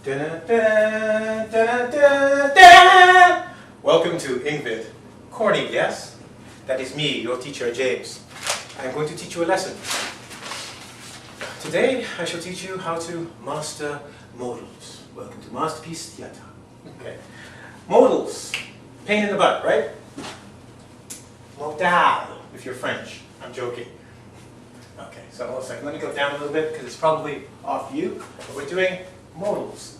Welcome to engVid. Corny, yes? That is me, your teacher, James. I am going to teach you a lesson. Today, I shall teach you how to master modals. Welcome to Masterpiece Theater. Okay. Modals. Pain in the butt, right? Modal, if you're French. I'm joking. Okay, so hold on a second. Let me go down a little bit because it's probably off view. But we're doing modals.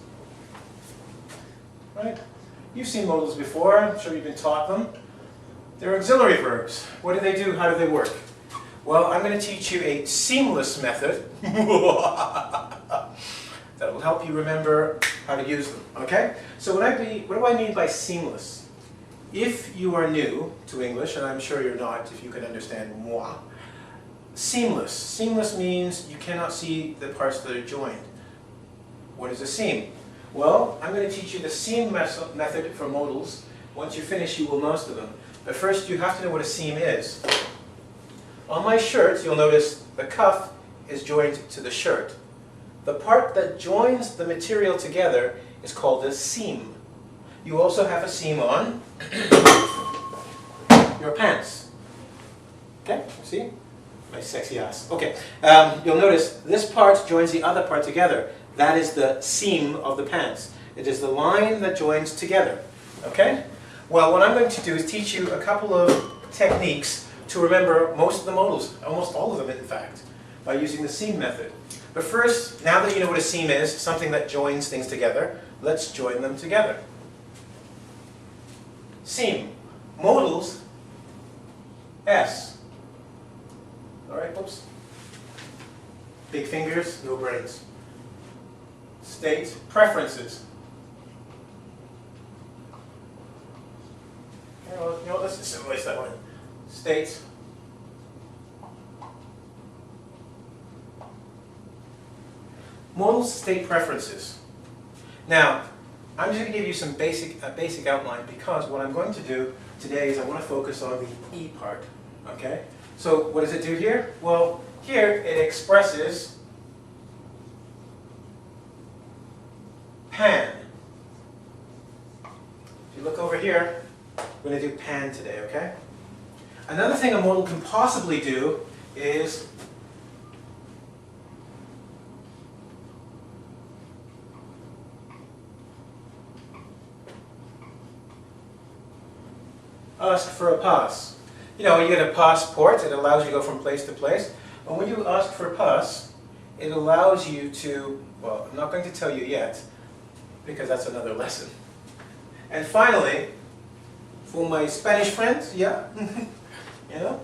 Right? You've seen modals before. I'm sure you've been taught them. They're auxiliary verbs. What do they do? How do they work? Well, I'm going to teach you a seamless method that will help you remember how to use them. Okay? So what do I mean by seamless? If you are new to English, and I'm sure you're not if you can understand moi, seamless. Seamless means you cannot see the parts that are joined. What is a seam? Well, I'm going to teach you the seam method for modals. Once you finish, you will master them. But first, you have to know what a seam is. On my shirt, you'll notice the cuff is joined to the shirt. The part that joins the material together is called a seam. You also have a seam on your pants. Okay, see? My sexy ass. Okay, you'll notice this part joins the other part together. That is the seam of the pants. It is the line that joins together. Okay? Well, what I'm going to do is teach you a couple of techniques to remember most of the modals, almost all of them in fact, by using the seam method. But first, now that you know what a seam is, something that joins things together, let's join them together. Seam. Modals, S. Alright, whoops. Big fingers, no brains. State preferences. You know, let's just simplify that one. State modals, state preferences. Now, I'm just going to give you some basic outline because what I'm going to do today is I want to focus on the E part. Okay? So what does it do here? Well, here it expresses pan. If you look over here, we're going to do pan today, okay? Another thing a modal can possibly do is ask for a pass. You know, you get a passport, it allows you to go from place to place. And when you ask for a pass, it allows you to, well, I'm not going to tell you yet, because that's another lesson. And finally, for my Spanish friends, yeah, you know,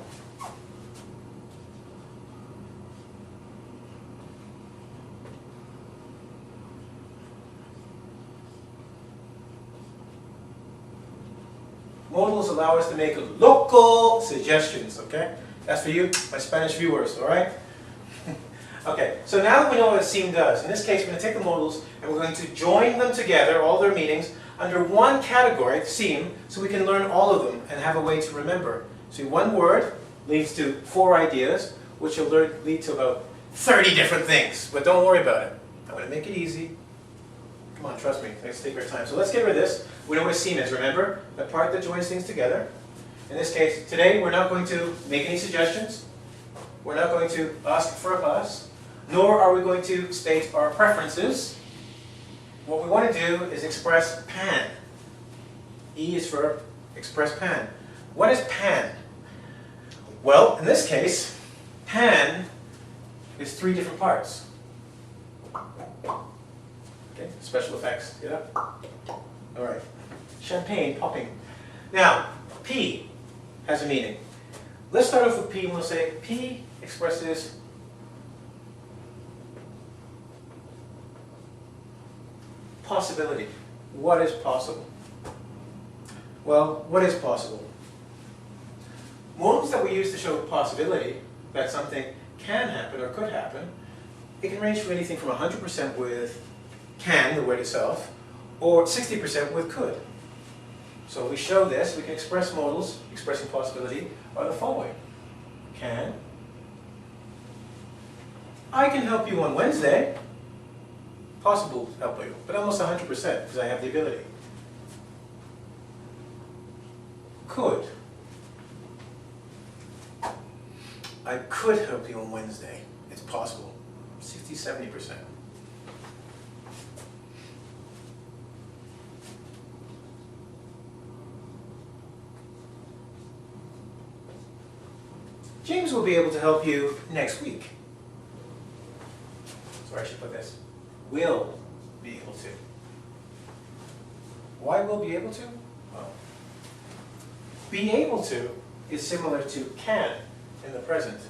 modals allow us to make local suggestions, okay? That's for you, my Spanish viewers, all right? Okay, so now that we know what a seam does, in this case we're going to take the modals and we're going to join them together, all their meanings, under one category, seam, so we can learn all of them and have a way to remember. See, one word leads to 4 ideas, which will lead to about 30 different things, but don't worry about it. I'm going to make it easy. Come on, trust me, let's take our time. So let's get rid of this. We know what a seam is, remember? The part that joins things together. In this case, today we're not going to make any suggestions. We're not going to ask for a pass. Nor are we going to state our preferences. What we want to do is express pan. E is for express pan. What is pan? Well, in this case, pan is 3 different parts. Okay, special effects, get up. All right, champagne popping. Now, P has a meaning. Let's start off with P and we'll say P expresses possibility. What is possible? Well, what is possible? Modals that we use to show possibility that something can happen or could happen, it can range from anything from 100% with can, the word itself, or 60% with could. So we show this, we can express modals expressing possibility are the following. Can. I can help you on Wednesday. possible to help you, but almost 100% because I have the ability. Could. I could help you on Wednesday. It's possible. 60, 70%. James will be able to help you next week. Sorry, I should put this. Will be able to. Why will be able to? Well, be able to is similar to can in the present.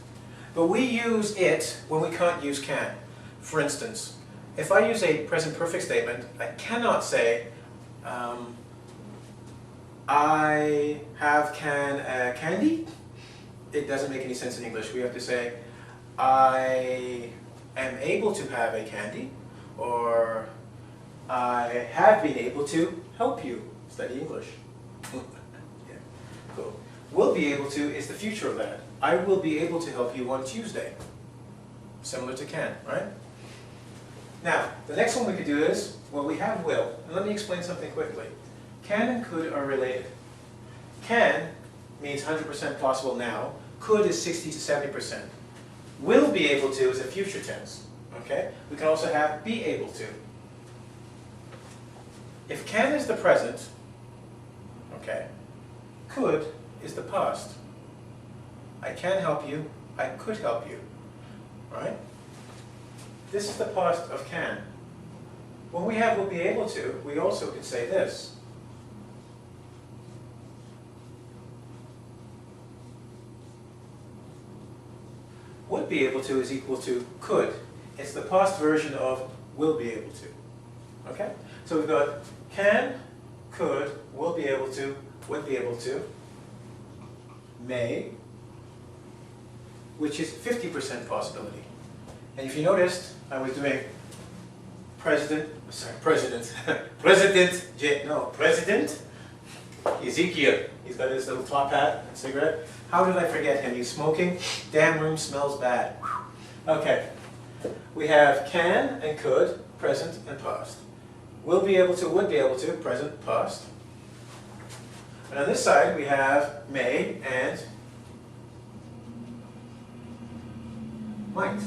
But we use it when we can't use can. For instance, if I use a present perfect statement, I cannot say, I have candy. It doesn't make any sense in English. We have to say, I am able to have a candy, or I have been able to help you study English. Yeah, cool. Will be able to is the future of that. I will be able to help you on Tuesday. Similar to can, right? Now, the next one we could do is, well, we have will. And let me explain something quickly. Can and could are related. Can means 100% possible now. Could is 60 to 70%. Will be able to is a future tense. Okay? We can also have be able to. If can is the present, okay, could is the past. I can help you, I could help you. Right? This is the past of can. When we have will be able to, we also could say this. Would be able to is equal to could. It's the past version of will be able to. Okay? So we've got can, could, will be able to, would be able to, may, which is 50% possibility. And if you noticed, I was doing President Ezekiel. He's got his little top hat and cigarette. How did I forget him? He's smoking. Damn room smells bad. Okay. We have can and could, present and past. Will be able to, would be able to, present, past. And on this side we have may and might.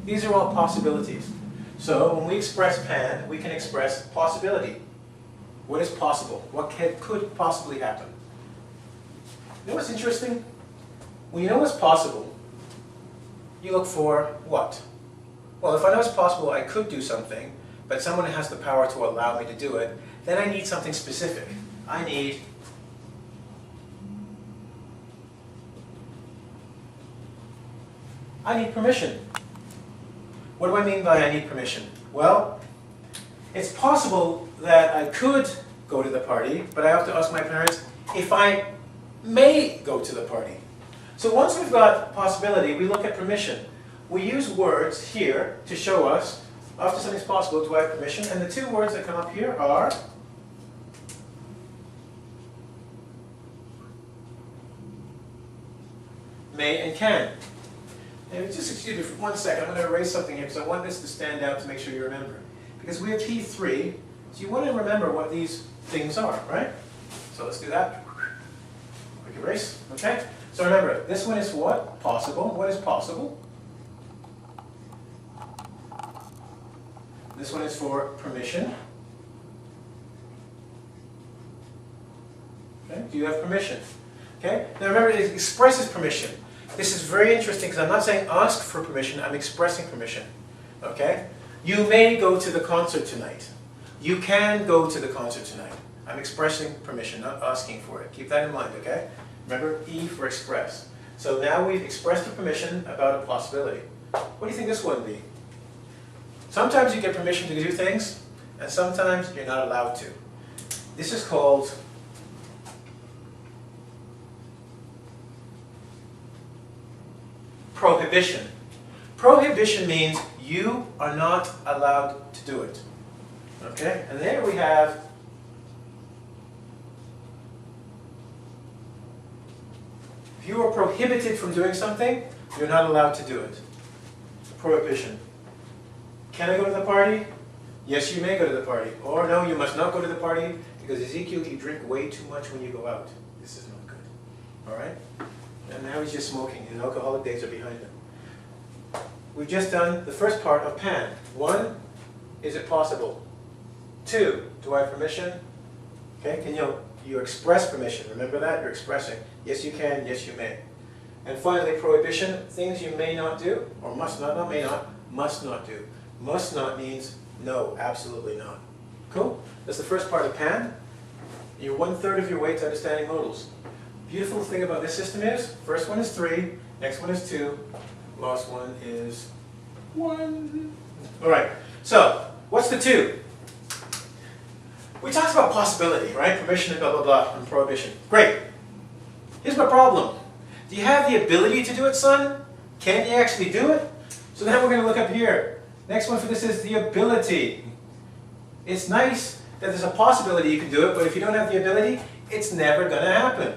These are all possibilities. So when we express can, we can express possibility. What is possible? What could possibly happen? You know what's interesting? When you know what's possible, you look for what? Well, if I know it's possible I could do something, but someone has the power to allow me to do it, then I need something specific. I need permission. What do I mean by I need permission? Well, it's possible that I could go to the party, but I have to ask my parents if I may go to the party. So once we've got possibility, we look at permission. We use words here to show us, after something's possible, do I have permission? And the two words that come up here are may and can. And just excuse me for 1 second, I'm going to erase something here because I want this to stand out to make sure you remember. Because we have P3, so you want to remember what these things are, right? So let's do that. Quick erase, okay? So remember, this one is what? Possible. What is possible? This one is for permission. Okay, do you have permission? Okay, now remember it expresses permission. This is very interesting because I'm not saying ask for permission, I'm expressing permission. Okay? You may go to the concert tonight. You can go to the concert tonight. I'm expressing permission, not asking for it. Keep that in mind, okay? Remember, E for express. So now we've expressed the permission about a possibility. What do you think this one would be? Sometimes you get permission to do things, and sometimes you're not allowed to. This is called prohibition. Prohibition means you are not allowed to do it. Okay? And there we have if you are prohibited from doing something, you're not allowed to do it. Prohibition. Can I go to the party? Yes, you may go to the party. Or no, you must not go to the party because Ezekiel, you drink way too much when you go out. This is not good. All right? And now he's just smoking. His alcoholic days are behind him. We've just done the first part of PAN. 1, is it possible? 2, do I have permission? Okay, can you express permission? Remember that? You're expressing. Yes, you can. Yes, you may. And finally, prohibition, things you may not do, or must not may not, must not do. Must not means no, absolutely not. Cool? That's the first part of PAN. You're 1/3 of your way to understanding modals. Beautiful thing about this system is, first one is 3, next one is 2, last one is 1. All right, so what's the 2? We talked about possibility, right? Permission and blah, blah, blah, and prohibition. Great. Here's my problem. Do you have the ability to do it, son? Can you actually do it? So now we're going to look up here. Next one for this is the ability. It's nice that there's a possibility you can do it, but if you don't have the ability, it's never going to happen.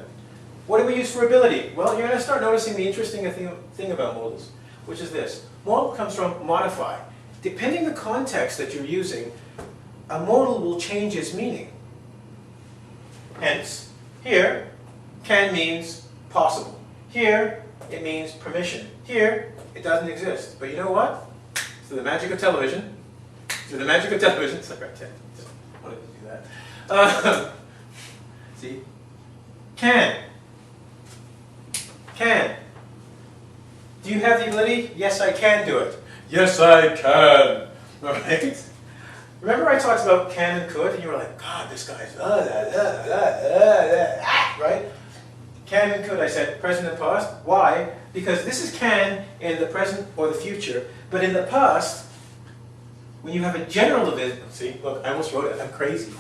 What do we use for ability? Well, you're going to start noticing the interesting thing about modals, which is this. Modal comes from modify. Depending the context that you're using, a modal will change its meaning. Hence, here, can means possible. Here, it means permission. Here, it doesn't exist. But you know what? Through the magic of television, sorry, I wanted to do that. See? Can. Can. Do you have the ability? Yes, I can do it. Yes, I can. All right? Remember I talked about can and could, and you were like, God, this guy's right? Can and could, I said, present and past. Why? Because this is can in the present or the future, but in the past, when you have a general ability, see, look, I almost wrote it, I'm crazy.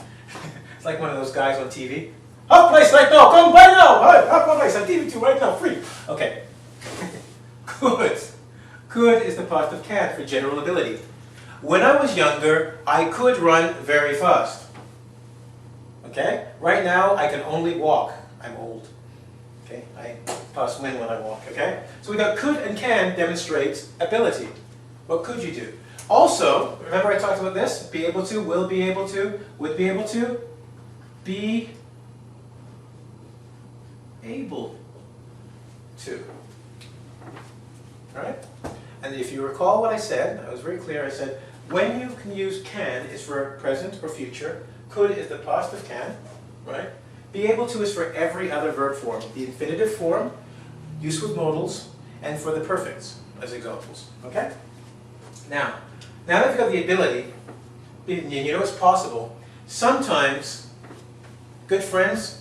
It's like one of those guys on TV. Hot place right now, come right now, hot place on TV2 right now, free. Okay. Could. Could is the past of can for general ability. When I was younger, I could run very fast. Okay? Right now, I can only walk. I'm old. Okay? I pass wind when I walk. Okay? So we got could and can demonstrates ability. What could you do? Also, remember I talked about this? Be able to, will be able to, would be able to, be able to. Alright? And if you recall what I said, I was very clear, I said, when you can use can is for present or future, could is the past of can, right? Be able to is for every other verb form, the infinitive form, use with modals, and for the perfects as examples, okay? Now that you've got the ability, you know it's possible, sometimes good friends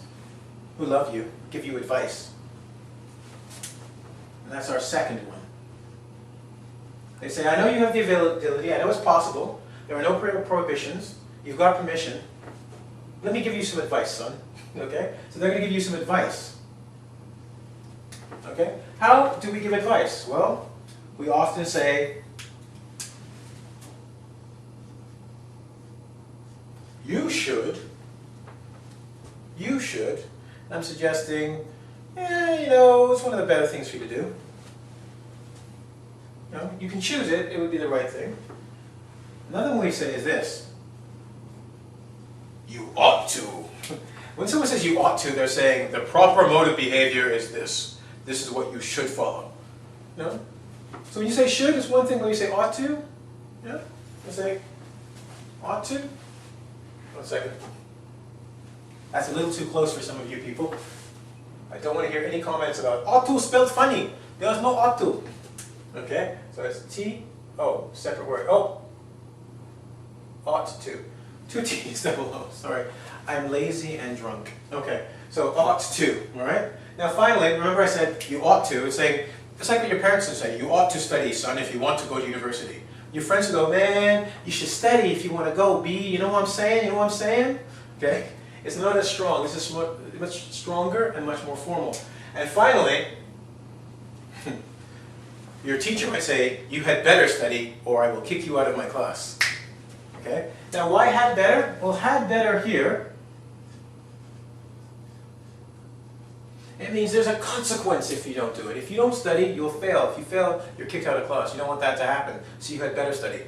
who love you give you advice. And that's our second one. They say, I know you have the ability, I know it's possible, there are no prohibitions, you've got permission, let me give you some advice, son. Okay? So they're going to give you some advice. Okay? How do we give advice? Well, we often say, you should, I'm suggesting, it's one of the better things for you to do. You can choose it, it would be the right thing. Another one we say is this. You ought to. When someone says you ought to, they're saying the proper mode of behavior is this. This is what you should follow. No? So when you say should, it's one thing. When you say ought to, you say ought to. 1 second. That's a little too close for some of you people. I don't want to hear any comments about ought to spelled funny. There's no ought to. Okay? So it's T-O, separate word. Oh, ought to. 2 T's, double O, sorry. I'm lazy and drunk. Okay, so ought to, all right? Now finally, remember I said you ought to. It's like what your parents would say. You ought to study, son, if you want to go to university. Your friends would go, man, you should study if you want to go. B, you know what I'm saying? You know what I'm saying? Okay? It's not as strong. This is much stronger and much more formal. And finally, your teacher might say, you had better study or I will kick you out of my class. Okay? Now why had better? Well, had better here, it means there's a consequence if you don't do it. If you don't study, you'll fail. If you fail, you're kicked out of class. You don't want that to happen. So you had better study.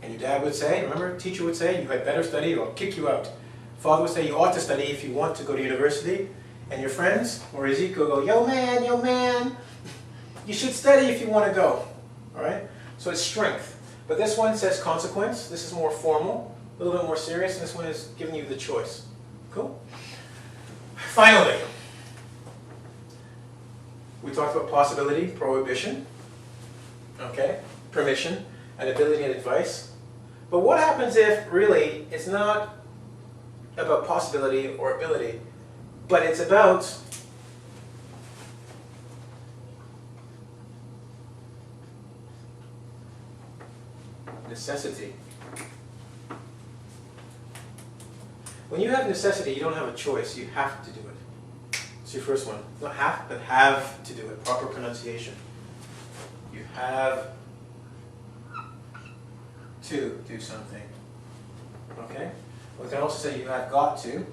And your dad would say, remember, teacher would say, you had better study or I'll kick you out. Father would say, you ought to study if you want to go to university. And your friends, or Ezekiel, go, yo man, you should study if you want to go. All right? So it's strength. But this one says consequence. This is more formal, a little bit more serious, and this one is giving you the choice. Cool? Finally, we talked about possibility, prohibition, okay, permission, and ability and advice. But what happens if really it's not about possibility or ability, but it's about necessity? When you have necessity, you don't have a choice. You have to do it. It's your first one. Not have, but have to do it. Proper pronunciation. You have to do something. Okay? We can also say you have got to.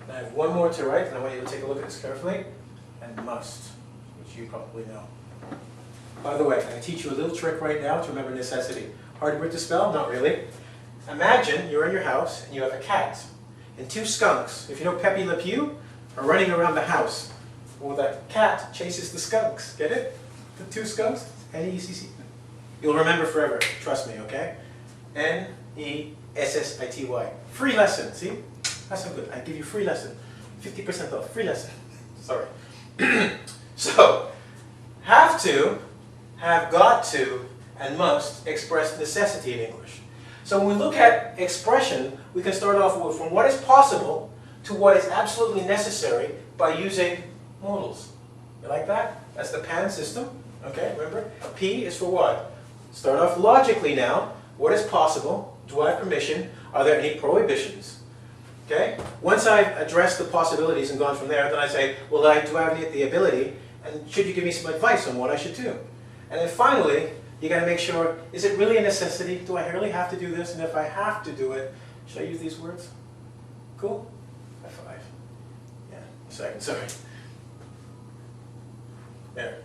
I have one more to write, and I want you to take a look at this carefully. And must, which you probably know. By the way, I'm going to teach you a little trick right now to remember necessity. Hard word to spell? Not really. Imagine you're in your house and you have a cat and two skunks. If you know Pepe Le Pew, are running around the house. Well, the cat chases the skunks. Get it? The two skunks? N-E-C-C. You'll remember forever. Trust me, okay? N-E-S-S-I-T-Y. Free lesson. See? That's so good. I give you free lesson. 50% off. Free lesson. Sorry. So, have to, have got to, and must express necessity in English. So when we look at expression, we can start off with from what is possible to what is absolutely necessary by using modals. You like that? That's the PAN system. Okay, remember? P is for what? Start off logically now. What is possible? Do I have permission? Are there any prohibitions? Okay? Once I've addressed the possibilities and gone from there, then I say, well, do I have the ability? And should you give me some advice on what I should do? And then finally, you got to make sure, is it really a necessity? Do I really have to do this? And if I have to do it, should I use these words? Cool? High five. Yeah, a second, sorry. There.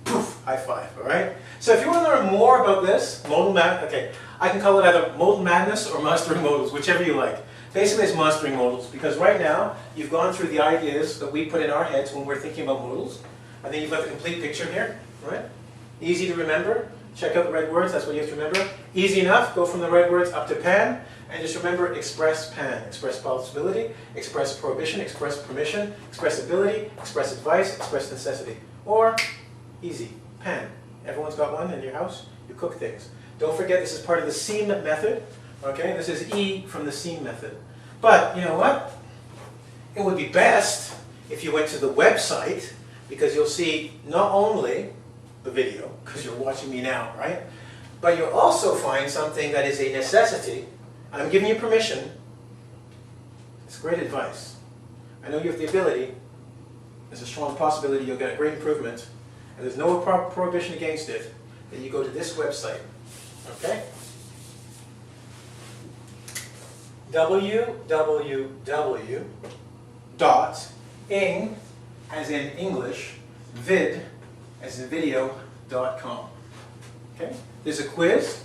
Poof, high five, all right? So if you want to learn more about this, modal madness, okay, I can call it either modal madness or mastering modals, whichever you like. Basically, it's mastering modals, because right now, you've gone through the ideas that we put in our heads when we're thinking about modals. I think you've got the complete picture here, right? Easy to remember. Check out the red words, that's what you have to remember. Easy enough, go from the red words up to PAN, and just remember express PAN. Express possibility, express prohibition, express permission, express ability, express advice, express necessity. Or, easy, PAN. Everyone's got one in your house, you cook things. Don't forget this is part of the SEAM method, okay? This is E from the SEAM method. But, you know what? It would be best if you went to the website, because you'll see not only the video, because you're watching me now, right? But you'll also find something that is a necessity, and I'm giving you permission. It's great advice. I know you have the ability. There's a strong possibility you'll get a great improvement, and there's no prohibition against it. Then you go to this website, okay? www.ing, as in English, vid, as in video.com. Okay? There's a quiz.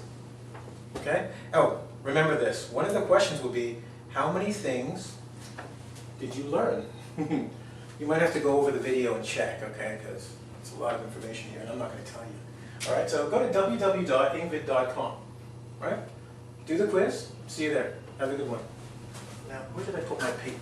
Okay? Oh, remember this. One of the questions will be, how many things did you learn? You might have to go over the video and check, okay? Because it's a lot of information here, and I'm not going to tell you. All right, so go to www.engvid.com. Right? Do the quiz. See you there. Have a good one. Now, where did I put my paper?